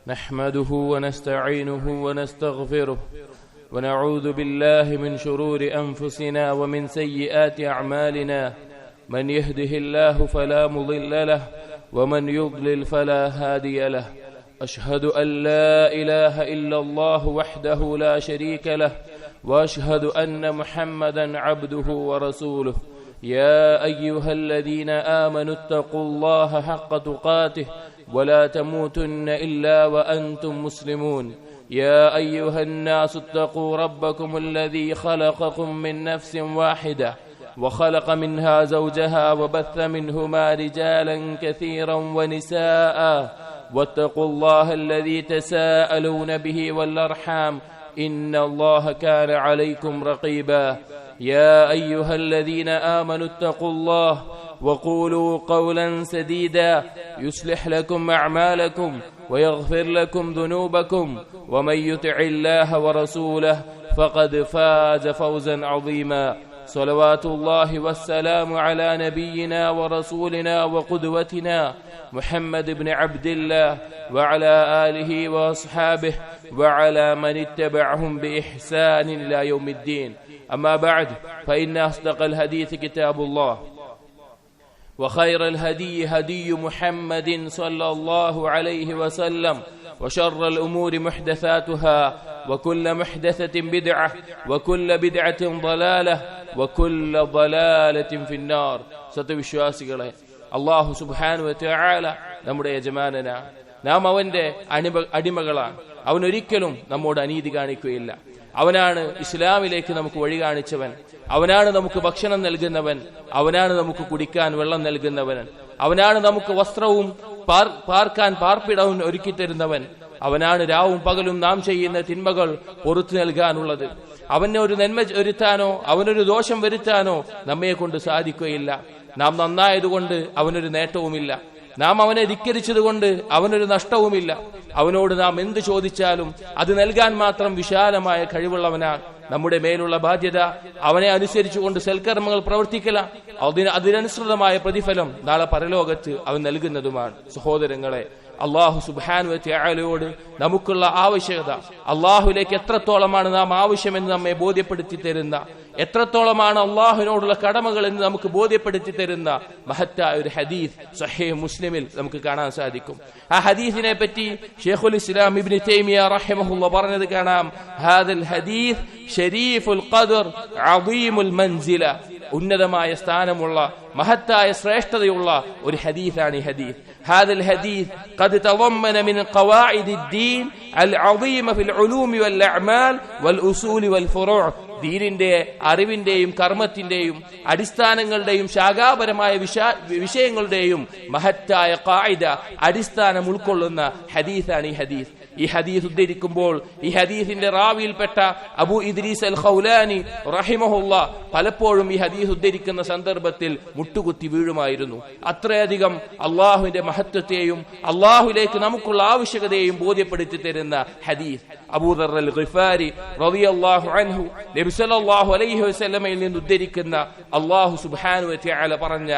نحمده ونستعينه ونستغفره ونعوذ بالله من شرور أنفسنا ومن سيئات أعمالنا من يهده الله فلا مضل له ومن يضلل فلا هادي له أشهد أن لا إله إلا الله وحده لا شريك له وأشهد أن محمدا عبده ورسوله يا أيها الذين آمنوا اتقوا الله حق تقاته ولا تموتن إلا وأنتم مسلمون يا أيها الناس اتقوا ربكم الذي خلقكم من نفس واحدة وخلق منها زوجها وبث منهما رجالا كثيرا ونساء واتقوا الله الذي تساءلون به والأرحام إن الله كان عليكم رقيبا يا أيها الذين آمنوا اتقوا الله وقولوا قولا سديدا يصلح لكم أعمالكم ويغفر لكم ذنوبكم ومن يطع الله ورسوله فقد فاز فوزا عظيما صلوات الله والسلام على نبينا ورسولنا وقدوتنا محمد بن عبد الله وعلى آله وأصحابه وعلى من اتبعهم بإحسان إلى يوم الدين أما بعد فإن أصدق الحديث كتاب الله وخير الهدي هدي محمد صلى الله عليه وسلم وشر الأمور محدثاتها وكل محدثة بدعة وكل بدعة ضلالة وكل ضلالة في النار സത്യവിശ്വാസികളെ അല്ലാഹു സുബ്ഹാനഹു വ തആല നമ്മുടെ യജമാനനാണ്. നാം അവന്റെ അടിമകളാണ്. അവൻ ഒരിക്കലും നമ്മോട് അനീതി കാണിക്കുകയില്ല. അവനാണ് ഇസ്ലാമിലേക്ക് നമുക്ക് വഴി കാണിച്ചവൻ. അവനാണ് നമുക്ക് ഭക്ഷണം നൽകുന്നവൻ. അവനാണ് നമുക്ക് കുടിക്കാൻ വെള്ളം നൽകുന്നവൻ. അവനാണ് നമുക്ക് വസ്ത്രവും പാർക്കാൻ പാർപ്പിടവും ഒരുക്കി തരുന്നവൻ. അവനാണ് രാവും പകലും നാം ചെയ്യുന്ന തിന്മകൾ പുറത്തു നൽകാനുള്ളത്. അവനെ ഒരു നന്മ വരുത്താനോ അവനൊരു ദോഷം വരുത്താനോ നമ്മെ കൊണ്ട് സാധിക്കുകയില്ല. നാം നന്നായതുകൊണ്ട് അവനൊരു നേട്ടവുമില്ല. നാം അവനെ ധിക്കരിച്ചതുകൊണ്ട് അവനൊരു നഷ്ടവുമില്ല. അവനോട് നാം എന്ത് ചോദിച്ചാലും അത് നൽകാൻ മാത്രം വിശാലമായ കഴിവുള്ളവനാണ്. നമ്മുടെ മേലുള്ള ബാധ്യത അവനെ അനുസരിച്ചുകൊണ്ട് സൽക്കർമ്മങ്ങൾ പ്രവർത്തിക്കലാണ്. അതിനനുസൃതമായ പ്രതിഫലം നാളെ പരലോകത്ത് അവൻ നൽകുന്നതുമാണ്. സഹോദരങ്ങളെ, അള്ളാഹു സുബ്ഹാനഹു വ തആലയോട് നമുക്കുള്ള ആവശ്യകത, അള്ളാഹുലേക്ക് എത്രത്തോളമാണ് നാം ആവശ്യമെന്ന് നമ്മെ ബോധ്യപ്പെടുത്തി തരുന്ന, എത്രത്തോളമാണ് അള്ളാഹുവിനോടുള്ള കടമകൾ എന്ന് നമുക്ക് ബോധ്യപ്പെടുത്തി തരുന്ന മഹത്തായ ഒരു ഹദീസ് സഹീഹ് മുസ്ലിമിൽ നമുക്ക് കാണാൻ സാധിക്കും. ആ ഹദീസിനെ പറ്റി ശൈഖുൽ ഇസ്ലാം ഇബ്നു തൈമിയ റഹിമഹുല്ലാഹ് പറഞ്ഞത് കാണാം. ഹാദൽ ഹദീസ് ശരീഫുൽ ഖദർ അദീമുൽ മൻസില, ഉന്നതമായ സ്ഥാനമുള്ള മഹത്തായ ശ്രേഷ്ഠതയുള്ള ഒരു ഹദീസാണ് ഈ ഹദീസ്. هذا الحديث قد تضمن من قواعد الدين العظيمة في العلوم والأعمال والأصول والفروع. ദീനിന്റെ അറിവിന്റെയും കർമ്മത്തിന്റെയും അടിസ്ഥാനങ്ങളുടെയും ശാഖാപരമായ വിഷയങ്ങളുടെയും മഹത്തായ ഖായിദ അടിസ്ഥാനം ഉൾക്കൊള്ളുന്ന ഹദീസാണ് ഈ ഹദീസ്. ഈ ഹദീസ് ഉദ്ധരിക്കുമ്പോൾ ഈ ഹദീസിന്റെ റാവിയിൽപ്പെട്ട അബൂ ഇദ്രീസ് അൽ ഖൗലാനി റഹിമഹുല്ലാഹ് പലപ്പോഴും ഈ ഹദീസ് ഉദ്ധരിക്കുന്ന സന്ദർഭത്തിൽ മുട്ടുകുത്തി വീഴുമായിരുന്നു. അത്രയധികം അള്ളാഹുവിന്റെ മഹത്വത്തെയും അള്ളാഹുവിലേക്ക് നമുക്കുള്ള ആവശ്യകതയെയും ബോധ്യപ്പെടുത്തി തരുന്ന ഹദീസ്. അബൂദർ അൽ ഗിഫാരി റളിയല്ലാഹു അൻഹു നബി സല്ലല്ലാഹു അലൈഹി വസല്ലമയിൽ നിന്ന് ഉദ്ധരിക്കുന്ന അല്ലാഹു സുബ്ഹാനഹു വ തആല പറഞ്ഞ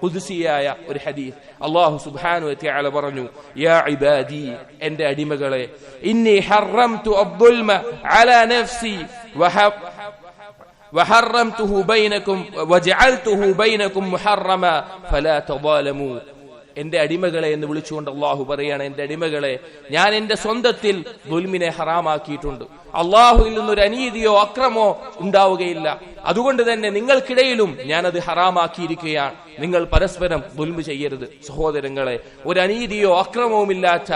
ഖുദ്സിയായ ഒരു ഹദീസ്. അല്ലാഹു സുബ്ഹാനഹു വ തആല പറഞ്ഞു, യാ ഇബാദി, എന്റെ അടിമകളെ, ഇന്നി ഹറംതു അദ്ദുൽമ അലാ നഫ്സി വഹറംതുഹു ബൈനകും വജഅൽതുഹു ബൈനകും മുഹറമ ഫലാ തദാലമു. എന്റെ അടിമകളെ എന്ന് വിളിച്ചുകൊണ്ട് അള്ളാഹു പറയാണ്, എന്റെ അടിമകളെ, ഞാൻ എന്റെ സ്വന്തത്തിൽ ദുൽമിനെ ഹറാമാക്കിയിട്ടുണ്ട്. അള്ളാഹുവിൽ നിന്നൊരു അനീതിയോ അക്രമോ ഉണ്ടാവുകയില്ല. അതുകൊണ്ട് തന്നെ നിങ്ങൾക്കിടയിലും ഞാനത് ഹറാമാക്കിയിരിക്കുകയാണ്. നിങ്ങൾ പരസ്പരം ദുൽമ് ചെയ്യരുത്. സഹോദരങ്ങളെ, ഒരു അനീതിയോ അക്രമവും ഇല്ലാത്ത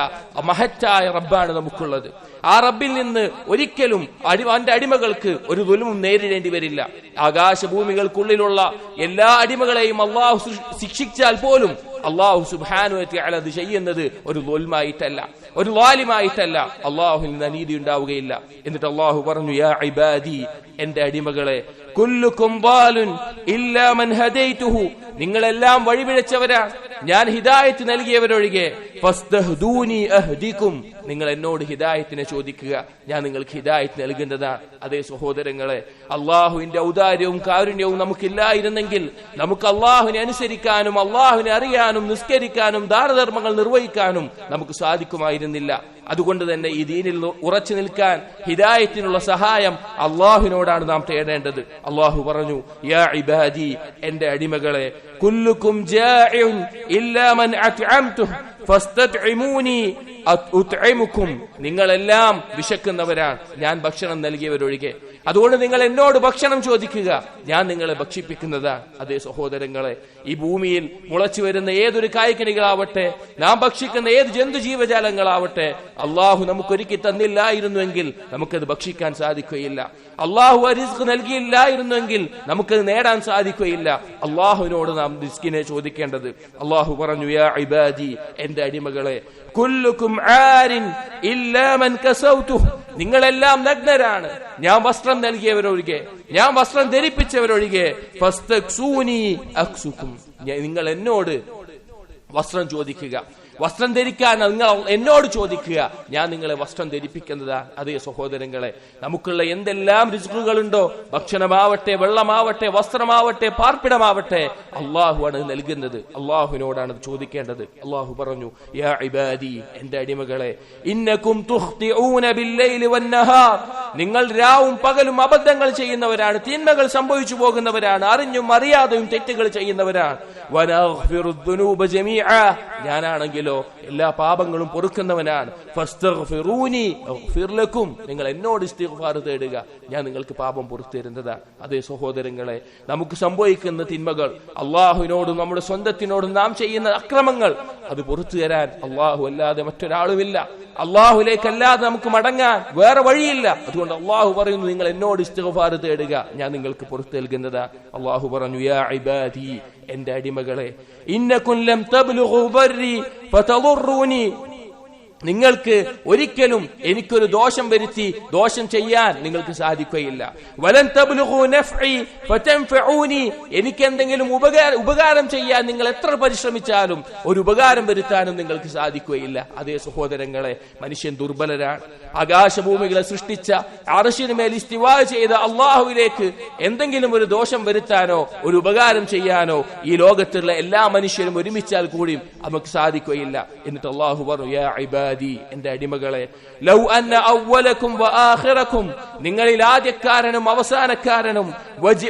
മഹത്തായ റബ്ബാണ് നമുക്കുള്ളത്. ആ റബ്ബിൽ നിന്ന് ഒരിക്കലും അവന്റെ അടിമകൾക്ക് ഒരു ദുൽമും നേരിടേണ്ടി വരില്ല. ആകാശഭൂമികൾക്കുള്ളിലുള്ള എല്ലാ അടിമകളെയും അള്ളാഹു ശിക്ഷിച്ചാൽ പോലും അള്ളാഹു സുബ്ഹാനഹു വ തആല അത് ചെയ്യുന്നത് ഒരു ദുൽമായിട്ടല്ല, ഒരു ളാലിമായിട്ടല്ല. അള്ളാഹുവിൽ നിന്ന് അനീതി ഉണ്ടാവുകയില്ല. എന്നിട്ട് അള്ളാഹു പറഞ്ഞു, യാ ഇബാദി, എന്റെ അടിമകളെ, കുല്ലുകും ളാലുൻ ഇല്ലാ മൻ ഹദൈതുഹു, നിങ്ങളെല്ലാം വഴിപിഴച്ചവരാണ്, ഞാൻ ഹിദായത്ത് നൽകിയവരൊഴികെ. ഫസ്തഹ്ദൂനി അഹ്ദികും, നിങ്ങൾ എന്നോട് ഹിദായത്തിനെ ചോദിക്കുക, ഞാൻ നിങ്ങൾക്ക് ഹിദായത്ത് നൽകുന്നതാണ്. അതേ സഹോദരങ്ങളെ, അള്ളാഹുവിന്റെ ഔദാര്യവും കാരുണ്യവും നമുക്കില്ലായിരുന്നെങ്കിൽ നമുക്ക് അള്ളാഹുവിനെ അനുസരിക്കാനും അള്ളാഹുവിനെ അറിയാനും നിസ്കരിക്കാനും ദാനധർമ്മങ്ങൾ നിർവഹിക്കാനും നമുക്ക് സാധിക്കുമായിരുന്നില്ല. അതുകൊണ്ട് തന്നെ ഈ ദീനിൽ ഉറച്ചു നിൽക്കാൻ ഹിദായത്തിനുള്ള സഹായം അള്ളാഹുവിനോടാണ് നാം തേടേണ്ടത്. അള്ളാഹു പറഞ്ഞു, യാ ഇബാദി, എന്റെ അടിമകളെ, കുല്ലുക്കും ജാഇഉൻ ഇല്ലാ മൻ അത്അംതുഹു ഫസ്തത്ഇമൂനി ഉത്ഇമുക്കും. നിങ്ങളെല്ലാം വിശക്കുന്നവരാണ്, ഞാൻ ഭക്ഷണം നൽകിയവരൊഴികെ. അതുകൊണ്ട് നിങ്ങൾ എന്നോട് ഭക്ഷണം ചോദിക്കുക, ഞാൻ നിങ്ങളെ ഭക്ഷിപ്പിക്കുന്നതാണ്. അതേ സഹോദരങ്ങളെ, ഈ ഭൂമിയിൽ മുളച്ചു വരുന്ന ഏതൊരു കായ്ക്കനികളാവട്ടെ, നാം ഭക്ഷിക്കുന്ന ഏത് ജന്തുജീവജാലങ്ങളാവട്ടെ, അള്ളാഹു നമുക്കൊരുക്കി തന്നില്ലായിരുന്നുവെങ്കിൽ നമുക്കത് ഭക്ഷിക്കാൻ സാധിക്കുകയില്ല. അള്ളാഹു റിസ്ക് നൽകിയില്ലായിരുന്നുവെങ്കിൽ നമുക്കത് നേടാൻ സാധിക്കുകയില്ല. അള്ളാഹുവിനോട് നാം റിസ്കിനെ ചോദിക്കേണ്ടത്. അള്ളാഹു പറഞ്ഞു, യാ ഇബാദി, എന്റെ അടിമകളെ, കുല്ലുക്കും ആരിൻ ഇല്ലാ മൻ കസൗതുഹു. നിങ്ങളെല്ലാം നഗ്നരാണ്, ഞാൻ വസ്ത്രം നൽകിയവരൊഴികെ, ഞാൻ വസ്ത്രം ധരിപ്പിച്ചവരൊഴികെ. ഫസ്തക്സൂനി അക്സുക്കും. നിങ്ങൾ എന്നോട് വസ്ത്രം ചോദിക്കുക, വസ്ത്രം ധരിക്കാൻ നിങ്ങൾ എന്നോട് ചോദിക്കുക, ഞാൻ നിങ്ങളെ വസ്ത്രം ധരിപ്പിക്കുന്നതാ. അതേ സഹോദരങ്ങളെ, നമുക്കുള്ള എന്തെല്ലാം റിസ്കുകളുണ്ടോ, ഭക്ഷണമാവട്ടെ, വെള്ളമാവട്ടെ, വസ്ത്രമാവട്ടെ, പാർപ്പിടമാവട്ടെ, അള്ളാഹുവാണ് നൽകുന്നത്. അള്ളാഹുവിനോടാണ് ചോദിക്കേണ്ടത്. അള്ളാഹു പറഞ്ഞു, യാ ഇബാദി, എന്റെ അടിമകളെ, ഇന്നകും തുഖ്തിഊന ബില്ലൈലി വന്നഹാർ. നിങ്ങൾ രാവും പകലും അബദ്ധങ്ങൾ ചെയ്യുന്നവരാണ്, തിന്മകൾ സംഭവിച്ചു പോകുന്നവരാണ്, അറിഞ്ഞും അറിയാതെയും തെറ്റുകൾ ചെയ്യുന്നവരാണ്. വനഗ്ഫിറു ദുനൂബ ജമീഅ. ഞാനാണെങ്കിലോ എല്ലാ പാപങ്ങളും പൊറുക്കുന്നവനാണ്. ഫസ്തഗ്ഫിറൂനി അഗ്ഫിർ ലക്കും. നിങ്ങൾ എന്നോട് ഇസ്തിഗ്ഫാർ തേടുക, ഞാൻ നിങ്ങൾക്ക് പാപം പൊറുത്തു തരുന്നതാണ്. അതേ സഹോദരങ്ങളെ, നമുക്ക് സംഭവിക്കുന്ന തിന്മകൾ, അള്ളാഹുവിനോടും നമ്മുടെ സ്വന്തത്തിനോടും നാം ചെയ്യുന്ന അക്രമങ്ങൾ, അത് പൊറുത്തു തരാൻ അള്ളാഹു അല്ലാതെ മറ്റൊരാളുമില്ല. അള്ളാഹുലേക്കല്ലാതെ നമുക്ക് മടങ്ങാൻ വേറെ വഴിയില്ല. അതുകൊണ്ട് അള്ളാഹു പറയുന്നു, നിങ്ങൾ എന്നോട് ഇസ്തിഗ്ഫാർ തേടുക, ഞാൻ നിങ്ങൾക്ക് പുറത്തു നൽകുന്നതാ. അള്ളാഹു പറഞ്ഞു, യാ ഇബാദി, എന്റെ അടിമകളെ, ഇന്നകും ലം തബ്ലുഗു ബർരി ഫതദുറൂനി. നിങ്ങൾക്ക് ഒരിക്കലും എനിക്കൊരു ദോഷം വരുത്തി ദോഷം ചെയ്യാൻ നിങ്ങൾക്ക് സാധിക്കുകയില്ല. വലൻ തബ്ലുഗു നഫ്ഇ ഫതൻഫഊനി. എനിക്ക് എന്തെങ്കിലും ഉപകാരം ചെയ്യാൻ നിങ്ങൾ എത്ര പരിശ്രമിച്ചാലും ഒരു ഉപകാരം വരുത്താനും നിങ്ങൾക്ക് സാധിക്കുകയില്ല. അതേ സഹോദരങ്ങളെ, മനുഷ്യൻ ദുർബലരാണ്. ആകാശഭൂമികളെ സൃഷ്ടിച്ച, അർശിനുമേൽ ഇസ്തിവാ ചെയ്ത അള്ളാഹുവിലേക്ക് എന്തെങ്കിലും ഒരു ദോഷം വരുത്താനോ ഒരു ഉപകാരം ചെയ്യാനോ ഈ ലോകത്തുള്ള എല്ലാ മനുഷ്യരും ഒരുമിച്ചാൽ കൂടി നമുക്ക് സാധിക്കുകയില്ല. എന്നിട്ട് അള്ളാഹു പറഞ്ഞു, യാ ഇബാദി, എന്റെ അടിമകളെ, ലൗ അന്ന അവ്വലക്കും വആഖിറക്കും. നിങ്ങളിൽ ആദ്യക്കാരനും അവസാനക്കാരനും,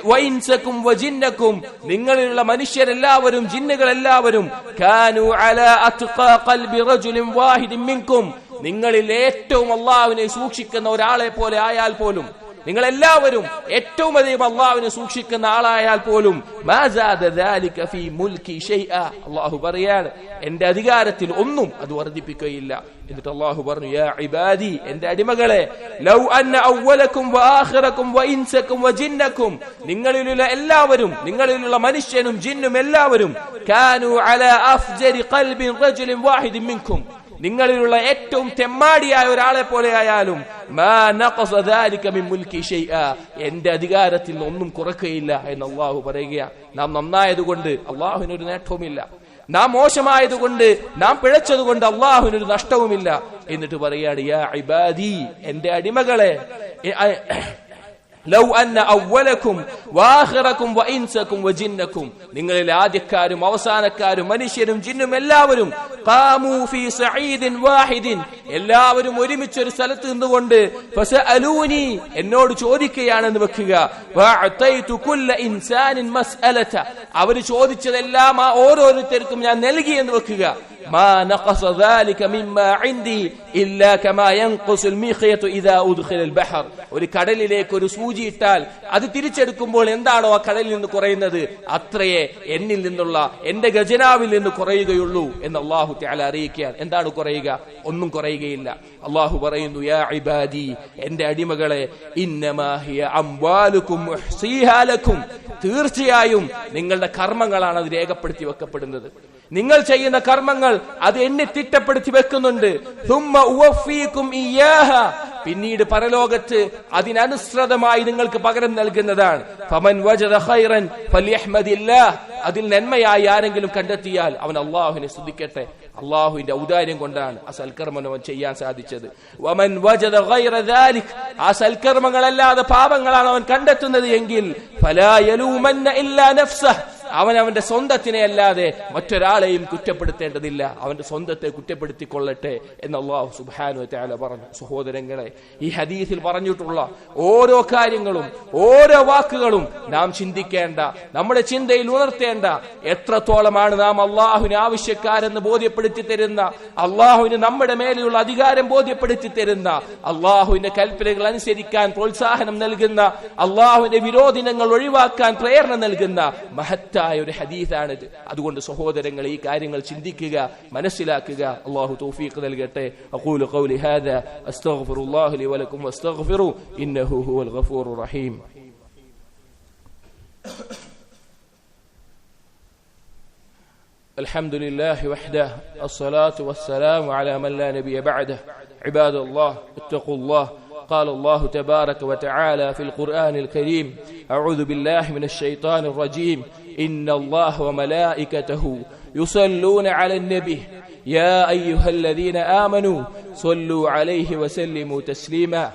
വഇൻസക്കും വജിന്നക്കും, നിങ്ങളിലുള്ള മനുഷ്യരെല്ലാവരും ജിന്നുകളെല്ലാവരും, കാനൂ അലാ അത്ഖാ ഖൽബി റജുലിൻ വാഹിദിൻ മിൻകും. നിങ്ങളിൽ ഏറ്റവും അള്ളാഹുവിനെ സൂക്ഷിക്കുന്ന ഒരാളെ പോലെ ആയാൽ പോലും, നിങ്ങൾ എല്ലാവരും ഏറ്റവും അധികം അള്ളാഹുവിനെ സൂക്ഷിക്കുന്ന ആളായാൽ പോലും, അള്ളാഹു പറയാണ്, എന്റെ അധികാരത്തിൽ ഒന്നും അത് വർദ്ധിപ്പിക്കുകയില്ല. എന്നിട്ട് അള്ളാഹു പറഞ്ഞു, യാ ഇബാദി, എന്റെ അടിമകളെ, ലൗ അന്ന അവ്വലക്കും വആഖിറക്കും വഇൻസക്കും വജിന്നക്കും. നിങ്ങളിലുള്ള എല്ലാവരും, നിങ്ങളിലുള്ള മനുഷ്യനും ജിന്നും എല്ലാവരും, കാനൂ അലാ അഫ്ജരി ഖൽബി റജുലിൻ വാഹിദിൻ മിൻകും. നിങ്ങളിലുള്ള ഏറ്റവും തെമ്മാടിയായ ഒരാളെ പോലെ ആയാലും, മാ നഖസ ദാലിക മിൻ മുൽക്കി ഷൈആ. എന്റെ അധികാരത്തിൽ ഒന്നും കുറക്കുകയില്ല എന്ന് അള്ളാഹു പറയുകയാണ്. നാം നന്നായതുകൊണ്ട് അള്ളാഹുവിനൊരു നേട്ടവുമില്ല, നാം മോശമായതുകൊണ്ട്, നാം പിഴച്ചതുകൊണ്ട് അള്ളാഹുവിനൊരു നഷ്ടവുമില്ല. എന്നിട്ട് പറയാണ്, യാ ഇബാദി, എന്റെ അടിമകളെ, ലൗ അന്ന അവ്വലക്കും വആഖിറക്കും വഇൻസക്കും വജിന്നക്കും. നിങ്ങളിൽ ആദ്യക്കാരും അവസാനക്കാരും മനുഷ്യരും ജിന്നും എല്ലാവരും, ഖാമൂ ഫീ സഈദിൻ വാഹിദിൻ, എല്ലാവരും ഒരുമിച്ചൊരു സ്ഥലത്ത് നിന്നുകൊണ്ട്, ഫസഅലൂനി, എന്നോട് ചോദിക്കുകയാണെന്ന് വെക്കുക, വഅതൈതു കുല്ല ഇൻസാനിൻ മസ്അലത, അവർ ചോദിച്ചതെല്ലാം ആ ഓരോരുത്തർക്കും ഞാൻ നൽകി എന്ന് വെക്കുക. മാ നഖസ ദാലിക മിമ്മാ ഇൻദി ഇല്ലാ കമാ യൻഖുസുൽ മിഖ്യതു ഇദാ ഉദ്ഖിലൽ ബഹർ. ഒരു കടലിലേക്ക് ഒരു സൂചി ഇട്ടാൽ അത് തിരിച്ചെടുക്കുമ്പോൾ എന്താണോ ആ കടലിൽ നിന്ന് കുറയുന്നത്, അത്രയേ എന്നിൽ നിന്നുള്ള, എന്റെ ഖജനാവിൽ നിന്ന് കുറയുകയുള്ളൂ എന്ന് അല്ലാഹു തആല അറിയിക്കുകയാണ്. എന്താണ് കുറയുക? ഒന്നും കുറയുകയില്ല. അല്ലാഹു പറയുന്നു, യാ ഇബാദി, എന്റെ അടിമകളെ, ഇന്നമാ ഹിയ അംവാലുക്കും ഉഹ്സീഹാ ലക്കും. തീർച്ചയായും നിങ്ങളുടെ കർമ്മങ്ങളാണ് അത് രേഖപ്പെടുത്തി വെക്കപ്പെടുന്നത്. നിങ്ങൾ ചെയ്യുന്ന കർമ്മങ്ങൾ അത് എന്നെ തിട്ടപ്പെടുത്തി വെക്കുന്നുണ്ട്. സുമ്മ ഉവഫീകും ഇയ്യാഹ, പിന്നീട് പരലോകത്ത് അതിനനുസൃതമായി നിങ്ങൾക്ക് പകരം നൽകുന്നതാണ്. ഫമൻ വജദ ഖൈറൻ ഫൽയഹ്മദില്ലാഹ്, അതിൽ നന്മയായി ആരെങ്കിലും കണ്ടെത്തിയാൽ അവൻ അല്ലാഹുവിനെ സ്തുതിക്കട്ടെ. അള്ളാഹുവിന്റെ ഔദാര്യം കൊണ്ടാണ് ആ സൽക്കർമ്മം അവൻ ചെയ്യാൻ സാധിച്ചത്. വമൻ വജദ ഗൈറ ദാലിക്, ആ സൽക്കർമ്മങ്ങളല്ലാതെ പാപങ്ങളാണ് അവൻ കണ്ടെത്തുന്നത് എങ്കിൽ ഫലാ യലൂമന്ന ഇല്ലാ നഫ്സഹ്, അവൻ അവന്റെ സ്വന്തത്തിനെ അല്ലാതെ മറ്റൊരാളെയും കുറ്റപ്പെടുത്തേണ്ടതില്ല, അവന്റെ സ്വന്തത്തെ കുറ്റപ്പെടുത്തിക്കൊള്ളട്ടെ എന്ന് അല്ലാഹു സുബ്ഹാനഹു വ തആല പറഞ്ഞു. സഹോദരങ്ങളെ, ഈ ഹദീസിൽ പറഞ്ഞിട്ടുള്ള ഓരോ കാര്യങ്ങളും ഓരോ വാക്കുകളും നാം ചിന്തിക്കേണ്ട, നമ്മുടെ ചിന്തയിൽ ഉണർത്തേണ്ട. എത്രത്തോളമാണ് നാം അള്ളാഹുവിന് ആവശ്യക്കാരെന്ന് ബോധ്യപ്പെടുത്തി തരുന്ന, അള്ളാഹുവിന് നമ്മുടെ മേലെയുള്ള അധികാരം ബോധ്യപ്പെടുത്തി തരുന്ന, അള്ളാഹുവിന്റെ കൽപ്പനകൾ അനുസരിക്കാൻ പ്രോത്സാഹനം നൽകുന്ന, അള്ളാഹുവിന്റെ വിരോധനങ്ങൾ ഒഴിവാക്കാൻ പ്രേരണ നൽകുന്ന മഹത്തായ ഒരു ഹദീസാണിത്. അതുകൊണ്ട് സഹോദരങ്ങൾ, ഈ കാര്യങ്ങൾ ചിന്തിക്കുക, മനസ്സിലാക്കുക. അല്ലാഹു തൗഫീഖ് നൽകട്ടെ. അഖൂലു ഖൗലി ഹാദാ അസ്തഗ്ഫിറുല്ലാഹ ലി വലക്കും വസ്തഗ്ഫിറു ഇന്നഹു ഹുവൽ ഗഫൂറുർ റഹീം. الحمد لله وحده الصلاة والسلام على من لا نبي بعده. عباد الله اتقوا الله. قال الله تبارك وتعالى في القرآن الكريم: أعوذ بالله من الشيطان الرجيم. إن الله وملائكته يصلون على النبي يا أيها الذين آمنوا صلوا عليه وسلموا تسليما.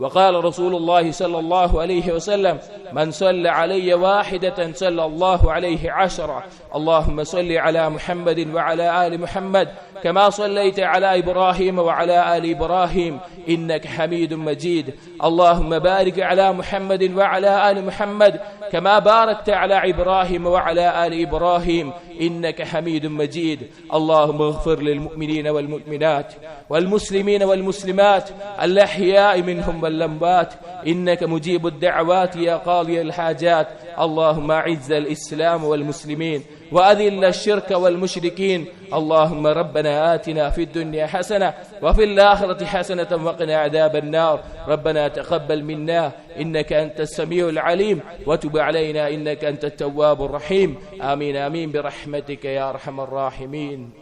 وقال رسول الله صلى الله عليه وسلم: من صلى علي واحدة صلى الله عليه 10. اللهم صل على محمد وعلى آل محمد كما صليت على إبراهيم وعلى آل إبراهيم إنك حميد مجيد. اللهم بارك على محمد وعلى آل محمد كما باركت على إبراهيم وعلى آل إبراهيم إنك حميد مجيد. اللهم اغفر للمؤمنين والمؤمنات والمسلمين والمسلمات الأحياء منهم والأموات إنك مجيب الدعوات يا قاضي الحاجات. اللهم أعز الإسلام والمسلمين وأذل الشرك والمشركين. اللهم ربنا آتنا في الدنيا حسنة وفي الآخرة حسنة وقنا عذاب النار. ربنا تقبل منا إنك أنت السميع العليم وتب علينا إنك أنت التواب الرحيم. آمين آمين برحمتك يا أرحم الراحمين.